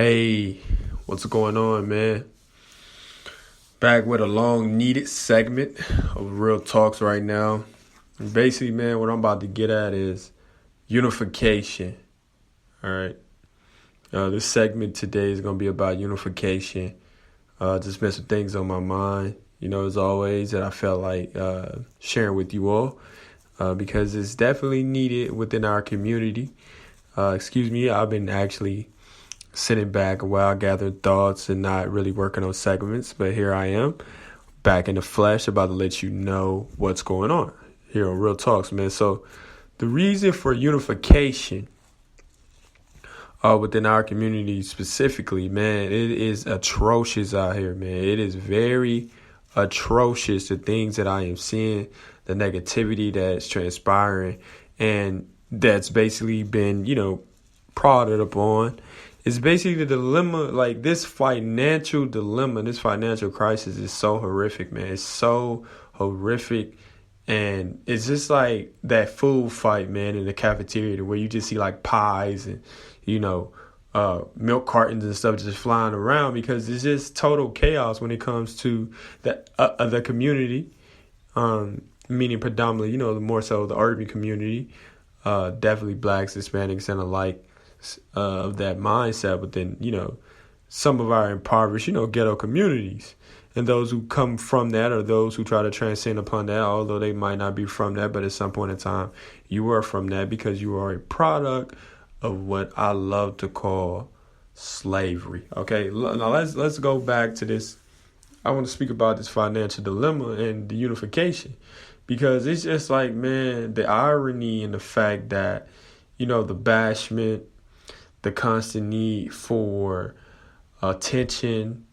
Hey, what's going on, man? Back with a long needed segment of Real Talks right now. Basically, man, what I'm about to get at is unification. All right. This segment today is going to be about unification. Just been some things on my mind, as always, that I felt like sharing with you all because it's definitely needed within our community. I've been actually sitting back a while, gathering thoughts and not really working on segments. But here I am, back in the flesh, about to let you know what's going on here on Real Talks, man. So the reason for unification within our community specifically, man, it is atrocious out here, man. It is very atrocious, the things that I am seeing, the negativity that's transpiring, and that's basically been, prodded upon. It's basically the dilemma, like this financial dilemma, this financial crisis is so horrific, man. It's so horrific. And it's just like that food fight, man, in the cafeteria where you just see like pies and, milk cartons and stuff just flying around because it's just total chaos when it comes to the community, meaning predominantly, more so the urban community, definitely blacks, Hispanics, and alike. Of that mindset, but then some of our impoverished ghetto communities, and those who come from that or those who try to transcend upon that, although they might not be from that, but at some point in time you are from that because you are a product of what I love to call slavery. Okay, now let's go back to this. I want to speak about this financial dilemma and the unification, because it's just like, man, the irony and the fact that the bashment, the constant need for attention,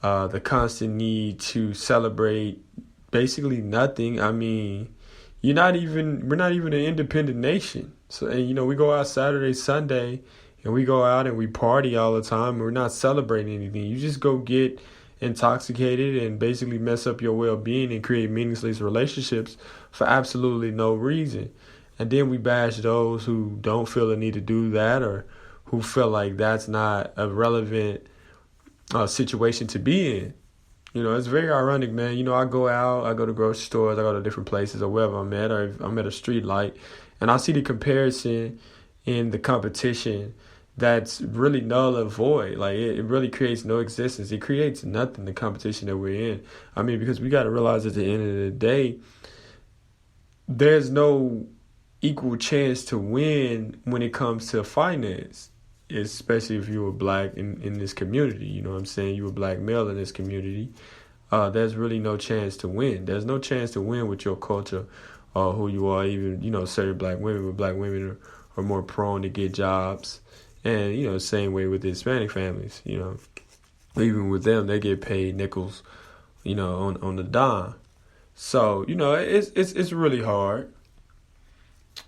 the constant need to celebrate basically nothing. I mean, we're not even an independent nation. So, and we go out Saturday, Sunday, and we go out and we party all the time. We're not celebrating anything. You just go get intoxicated and basically mess up your well-being and create meaningless relationships for absolutely no reason. And then we bash those who don't feel the need to do that, or who feel like that's not a relevant situation to be in. It's very ironic, man. I go out, I go to grocery stores, I go to different places or wherever I'm at, or if I'm at a street light, and I see the comparison in the competition that's really null and void. Like, it really creates no existence. It creates nothing, the competition that we're in. I mean, because we got to realize at the end of the day, there's no equal chance to win when it comes to finance, especially if you were black in this community. You know what I'm saying? You were black male in this community. There's really no chance to win. There's no chance to win with your culture or who you are. Even, certain black women, but black women are more prone to get jobs. And, same way with the Hispanic families, even with them, they get paid nickels, on the dime. So, it's really hard.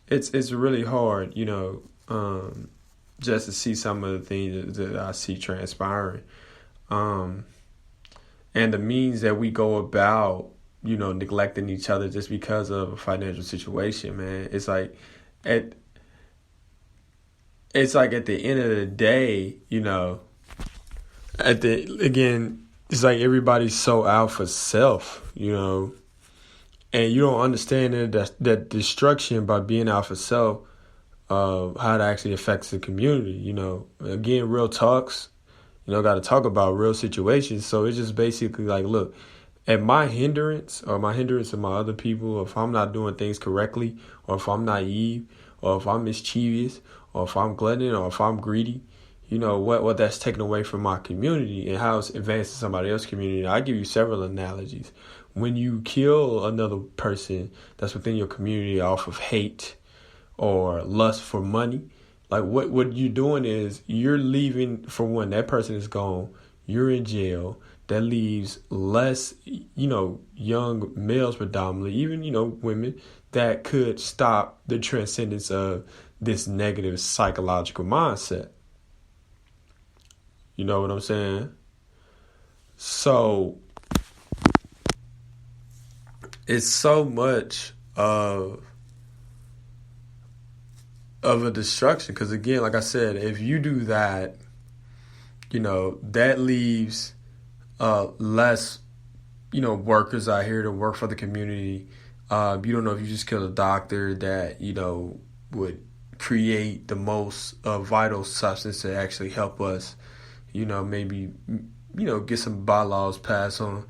It's really hard, just to see some of the things that I see transpiring. And the means that we go about, neglecting each other just because of a financial situation, man. It's like at the end of the day, it's like everybody's so out for self, and you don't understand that destruction by being out for self, how it actually affects the community. Again, real talks, got to talk about real situations. So it's just basically like, look, at my hindrance of my other people, if I'm not doing things correctly, or if I'm naive, or if I'm mischievous, or if I'm gluttonous, or if I'm greedy, what that's taken away from my community and how it's advancing somebody else's community. I give you several analogies. When you kill another person that's within your community off of hate or lust for money, like what you're doing is you're leaving, for one, that person is gone, you're in jail. That leaves less, young males predominantly, even, women, that could stop the transcendence of this negative psychological mindset. You know what I'm saying? So it's so much of a destruction, because again, like I said, if you do that, that leaves less, workers out here to work for the community. You don't know if you just killed a doctor that, would create the most vital substance to actually help us, maybe, get some bylaws passed on,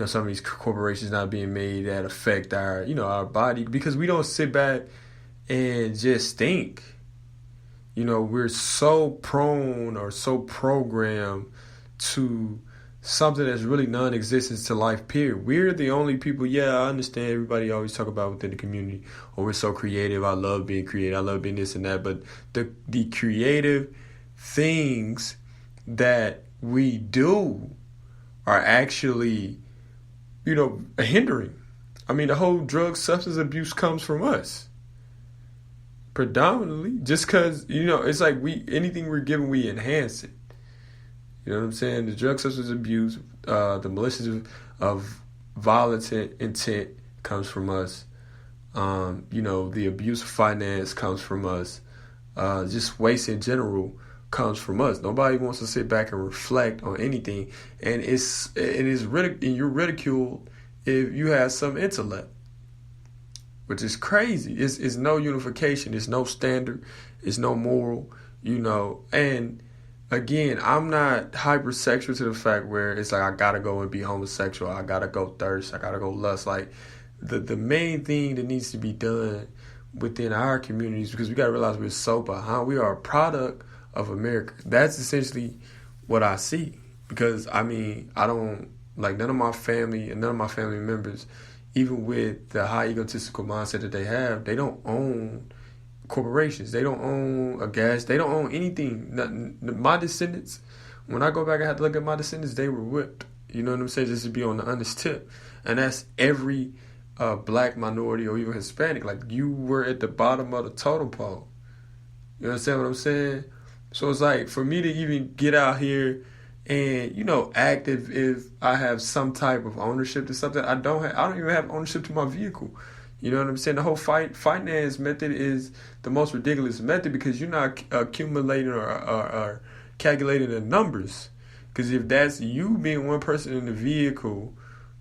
some of these corporations not being made that affect our, our body, because we don't sit back and just think. We're so prone or so programmed to something that's really non-existent to life, period. We're the only people, I understand everybody always talk about within the community, we're so creative, I love being creative, I love being this and that, but the creative things that we do are actually, hindering. I mean, the whole drug substance abuse comes from us. Predominantly, just because, it's like anything we're given, we enhance it. You know what I'm saying? The drug substance abuse, the malicious of violence intent comes from us. The abuse of finance comes from us. Just waste in general comes from us. Nobody wants to sit back and reflect on anything, and you're ridiculed if you have some intellect, which is crazy. It's no unification. It's no standard. It's no moral. And again, I'm not hypersexual to the fact where it's like I gotta go and be homosexual. I gotta go thirst. I gotta go lust. Like the main thing that needs to be done within our communities, because we gotta realize we're so behind. We are a product of America. That's essentially what I see. Because I don't like none of my family and none of my family members, even with the high egotistical mindset that they have, they don't own corporations. They don't own a gas. They don't own anything. Nothing. My descendants, when I go back and have to look at my descendants, they were whipped. You know what I'm saying? Just to be on the honest tip. And that's every black minority or even Hispanic. Like, you were at the bottom of the totem pole. You understand what I'm saying? So it's like, for me to even get out here and, act if I have some type of ownership to something, I don't even have ownership to my vehicle. You know what I'm saying? The whole finance method is the most ridiculous method, because you're not accumulating or calculating the numbers. Because if that's you being one person in the vehicle,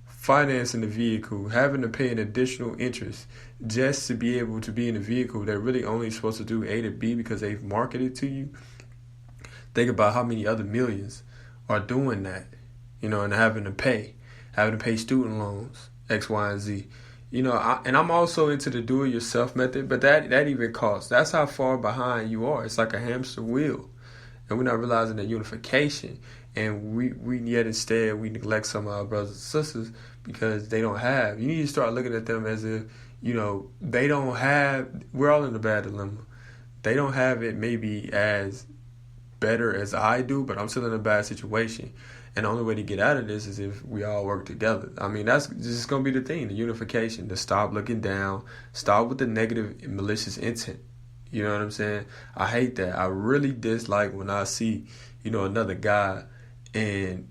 financing the vehicle, having to pay an additional interest just to be able to be in a vehicle that really only supposed to do A to B because they've marketed to you, think about how many other millions are doing that, and having to pay student loans, X, Y, and Z. And I'm also into the do-it-yourself method, but that even costs. That's how far behind you are. It's like a hamster wheel. And we're not realizing that unification. And we yet instead, we neglect some of our brothers and sisters because they don't have. You need to start looking at them as if, they don't have. We're all in a bad dilemma. They don't have it maybe as better as I do, but I'm still in a bad situation. And the only way to get out of this is if we all work together. That's just going to be the thing, the unification, to stop looking down, stop with the negative and malicious intent. You know what I'm saying? I hate that. I really dislike when I see, another guy and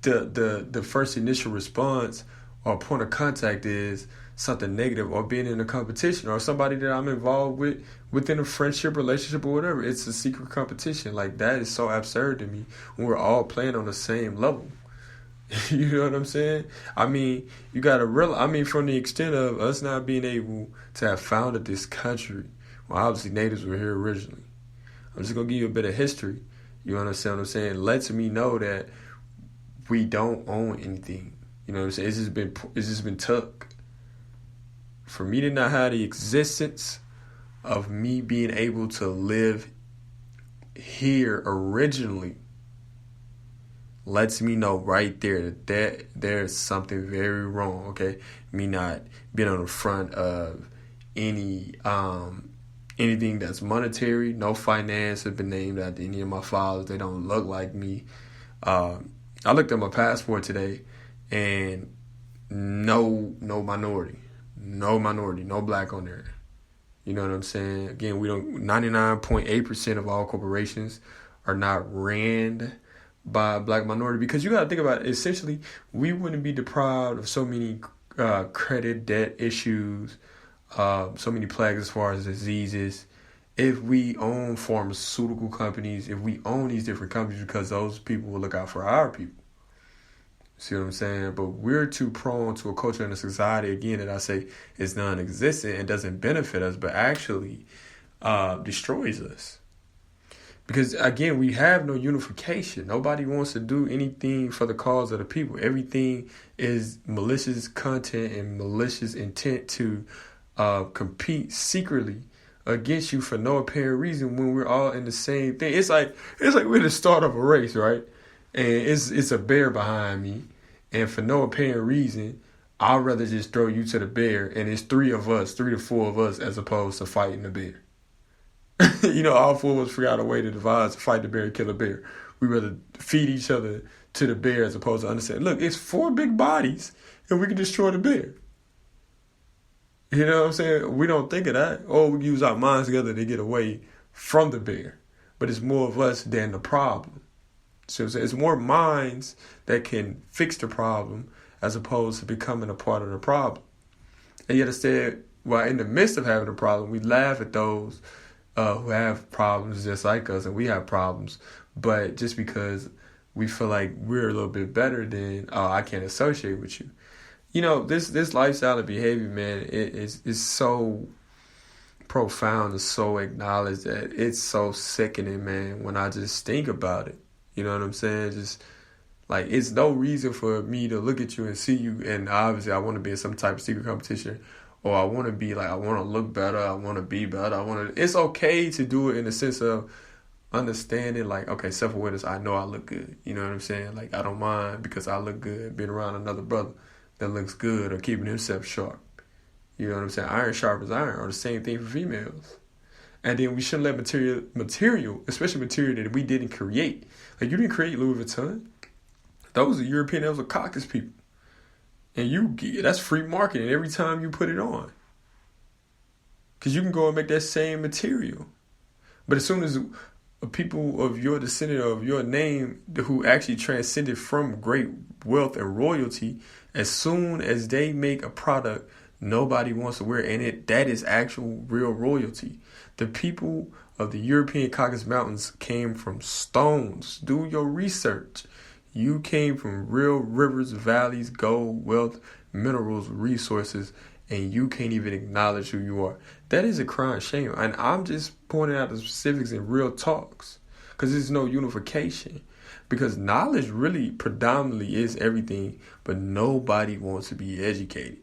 the first initial response or point of contact is something negative, or being in a competition, or somebody that I'm involved with within a friendship, relationship, or whatever. It's a secret competition. Like, that is so absurd to me when we're all playing on the same level. You know what I'm saying? You got to realize, from the extent of us not being able to have founded this country, well, obviously natives were here originally. I'm just going to give you a bit of history. You understand what I'm saying? Lets me know that we don't own anything. You know what I'm saying? It's just been took. For me to not have the existence of me being able to live here originally lets me know right there that there's something very wrong, okay? Me not being on the front of anything that's monetary. No finance has been named after any of my fathers. They don't look like me. I looked at my passport today, and no minority. No minority, no black on there. You know what I'm saying? Again, 99.8% of all corporations are not ran by a black minority, because you got to think about it. Essentially, we wouldn't be deprived of so many credit debt issues, so many plagues as far as diseases if we own pharmaceutical companies, if we own these different companies, because those people will look out for our people. See what I'm saying? But we're too prone to a culture and a society, again, that I say is non-existent and doesn't benefit us, but actually destroys us. Because, again, we have no unification. Nobody wants to do anything for the cause of the people. Everything is malicious content and malicious intent to compete secretly against you for no apparent reason when we're all in the same thing. It's like we're the start of a race, right? And it's a bear behind me, and for no apparent reason, I'd rather just throw you to the bear, and it's 3 to 4 of us, as opposed to fighting the bear. All 4 of us figure out a way to devise to fight the bear, kill a bear. We rather feed each other to the bear as opposed to understand, look, it's 4 big bodies, and we can destroy the bear. You know what I'm saying? We don't think of that. Or we use our minds together to get away from the bear. But it's more of us than the problem. So it's more minds that can fix the problem as opposed to becoming a part of the problem. And yet instead, while in the midst of having a problem, we laugh at those who have problems just like us, and we have problems. But just because we feel like we're a little bit better, then I can't associate with you. This lifestyle of behavior, man, it's so profound and so acknowledged that it's so sickening, man, when I just think about it. You know what I'm saying? Just like, it's no reason for me to look at you and see you, and obviously I want to be in some type of secret competition, or I want to be like, I want to look better, I want to be better, it's okay to do it in the sense of understanding, like, okay, self-awareness, I know I look good. You know what I'm saying? Like, I don't mind because I look good being around another brother that looks good or keeping himself sharp. You know what I'm saying? Iron sharpens iron, or the same thing for females. And then we shouldn't let material, especially material that we didn't create. Like, you didn't create Louis Vuitton. Those are European, those are caucus people. And that's free marketing every time you put it on. Because you can go and make that same material. But as soon as people of your descendant, of your name, who actually transcended from great wealth and royalty, as soon as they make a product nobody wants to wear, and that is actual real royalty. The people of the European Caucasus Mountains came from stones. Do your research. You came from real rivers, valleys, gold, wealth, minerals, resources, and you can't even acknowledge who you are. That is a crying shame. And I'm just pointing out the specifics in real talks, because there's no unification. Because knowledge really predominantly is everything, but nobody wants to be educated.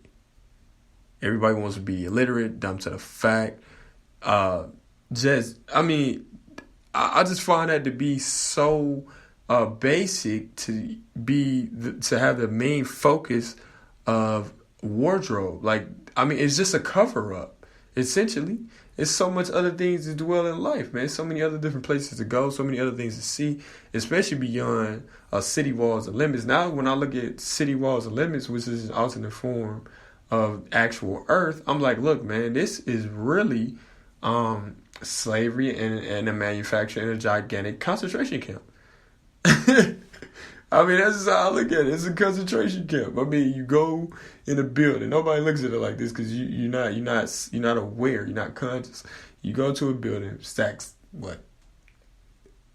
Everybody wants to be illiterate, dumb to the fact. I just find that to be so basic to have the main focus of wardrobe. It's just a cover up. Essentially, it's so much other things to dwell in life, man. So many other different places to go, so many other things to see, especially beyond city walls and limits. Now, when I look at city walls and limits, which is an alternate form of actual Earth, I'm like, look, man, this is really slavery and a manufacture in a gigantic concentration camp. That's just how I look at it. It's a concentration camp. You go in a building. Nobody looks at it like this because you're not aware. You're not conscious. You go to a building, stacks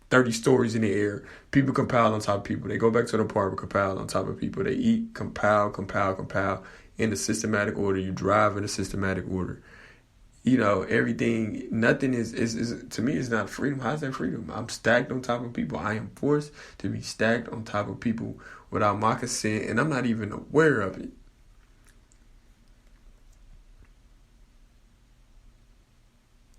30 stories in the air. People compile on top of people. They go back to the apartment, compile on top of people. They eat, compile in a systematic order. You drive in a systematic order. Everything, nothing is to me, is not freedom. How's that freedom? I'm stacked on top of people. I am forced to be stacked on top of people without my consent, and I'm not even aware of it.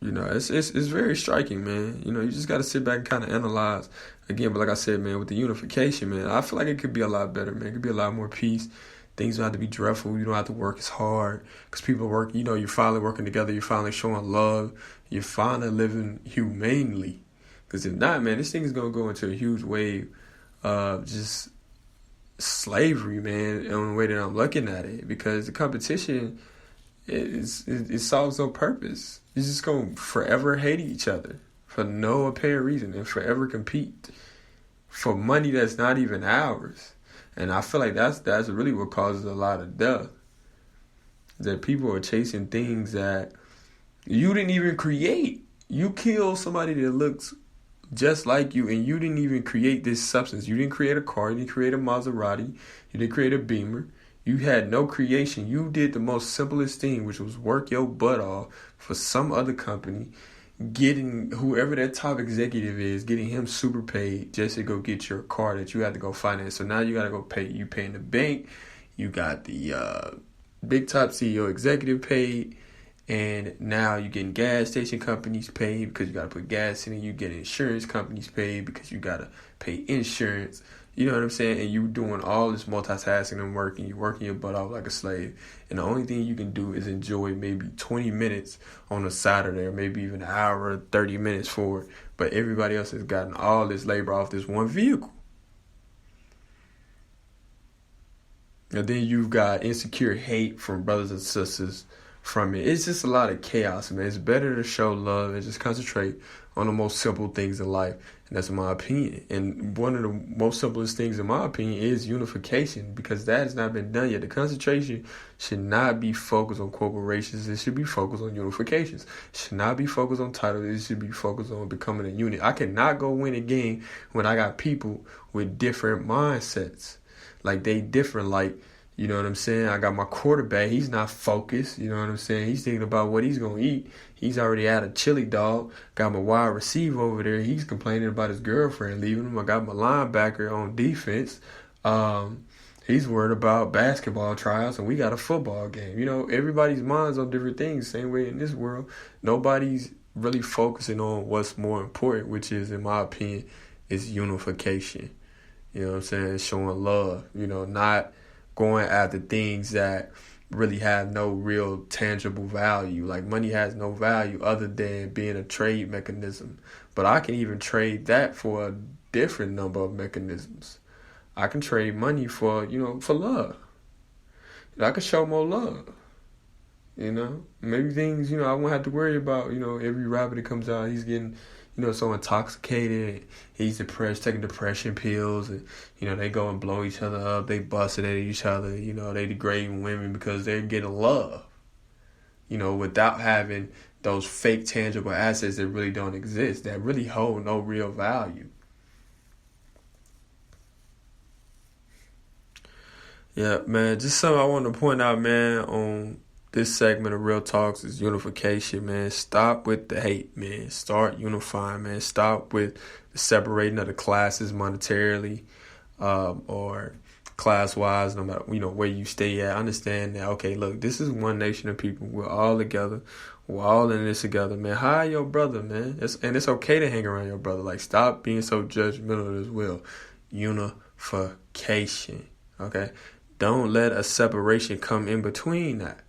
It's very striking, man. You just got to sit back and kind of analyze. Again, but like I said, man, with the unification, man, I feel like it could be a lot better, man. It could be a lot more peace. Things don't have to be dreadful. You don't have to work as hard because people work. You're finally working together. You're finally showing love. You're finally living humanely. Because if not, man, this thing is going to go into a huge wave of just slavery, man, in the way that I'm looking at it. Because the competition, it solves no purpose. It's just going to forever hate each other for no apparent reason and forever compete for money that's not even ours. And I feel like that's really what causes a lot of death. That people are chasing things that you didn't even create. You kill somebody that looks just like you, and you didn't even create this substance. You didn't create a car. You didn't create a Maserati. You didn't create a Beamer. You had no creation. You did the most simplest thing, which was work your butt off for some other company, getting whoever that top executive is, getting him super paid just to go get your car that you had to go finance. So now you got to go pay. You paying the bank. You got the big top CEO executive paid. And now you're getting gas station companies paid because you got to put gas in it. You get insurance companies paid because you got to pay insurance. You know what I'm saying? And you doing all this multitasking and working. You're working your butt off like a slave. And the only thing you can do is enjoy maybe 20 minutes on a Saturday or maybe even an hour or 30 minutes for it. But everybody else has gotten all this labor off this one vehicle. And then you've got insecure hate from brothers and sisters from it. It's just a lot of chaos, man. It's better to show love and just concentrate on the most simple things in life. And that's my opinion. And one of the most simplest things, in my opinion, is unification, because that has not been done yet. The concentration should not be focused on corporations. It should be focused on unifications. It should not be focused on titles. It should be focused on becoming a unit. I cannot go win a game when I got people with different mindsets. Like, they different, like, you know what I'm saying? I got my quarterback. He's not focused. You know what I'm saying? He's thinking about what he's going to eat. He's already had a chili dog. Got my wide receiver over there. He's complaining about his girlfriend leaving him. I got my linebacker on defense. He's worried about basketball tryouts, and we got a football game. You know, everybody's mind's on different things. Same way in this world. Nobody's really focusing on what's more important, which is, in my opinion, is unification. You know what I'm saying? Showing love. You know, not going after things that really have no real tangible value. Like, money has no value other than being a trade mechanism. But I can even trade that for a different number of mechanisms. I can trade money for, for love. I can show more love. Maybe things, I won't have to worry about, every rapper that comes out, he's getting, so intoxicated, he's depressed, taking depression pills, and, they go and blow each other up, they busting at each other, they degrading women because they're getting love, without having those fake tangible assets that really don't exist, that really hold no real value. Yeah, man, just something I want to point out, man, on this segment of Real Talks is unification, man. Stop with the hate, man. Start unifying, man. Stop with the separating of the classes monetarily or class-wise, no matter, where you stay at. Understand that, okay, look, this is one nation of people. We're all together. We're all in this together, man. Hire your brother, man. And it's okay to hang around your brother. Like, stop being so judgmental as well. Unification, okay? Don't let a separation come in between that.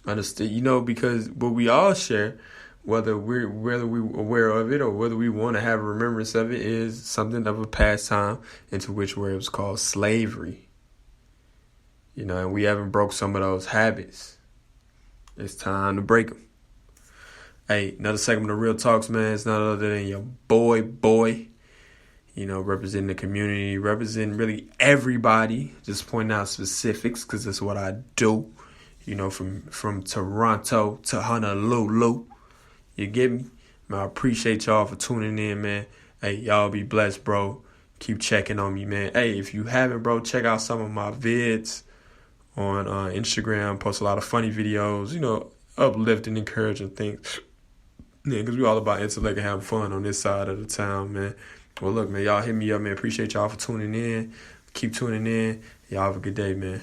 Understand? Because what we all share, whether we're aware of it or whether we want to have a remembrance of it, is something of a pastime into which where it was called slavery. And we haven't broke some of those habits. It's time to break them. Hey, another segment of Real Talks, man. It's not other than your boy. Representing the community, representing really everybody. Just pointing out specifics because that's what I do. From Toronto to Honolulu. You get me? Man, I appreciate y'all for tuning in, man. Hey, y'all be blessed, bro. Keep checking on me, man. Hey, if you haven't, bro, check out some of my vids on Instagram. Post a lot of funny videos, uplifting, encouraging things. Yeah, because we all about intellect and having fun on this side of the town, man. Well, look, man, y'all hit me up, man. Appreciate y'all for tuning in. Keep tuning in. Y'all have a good day, man.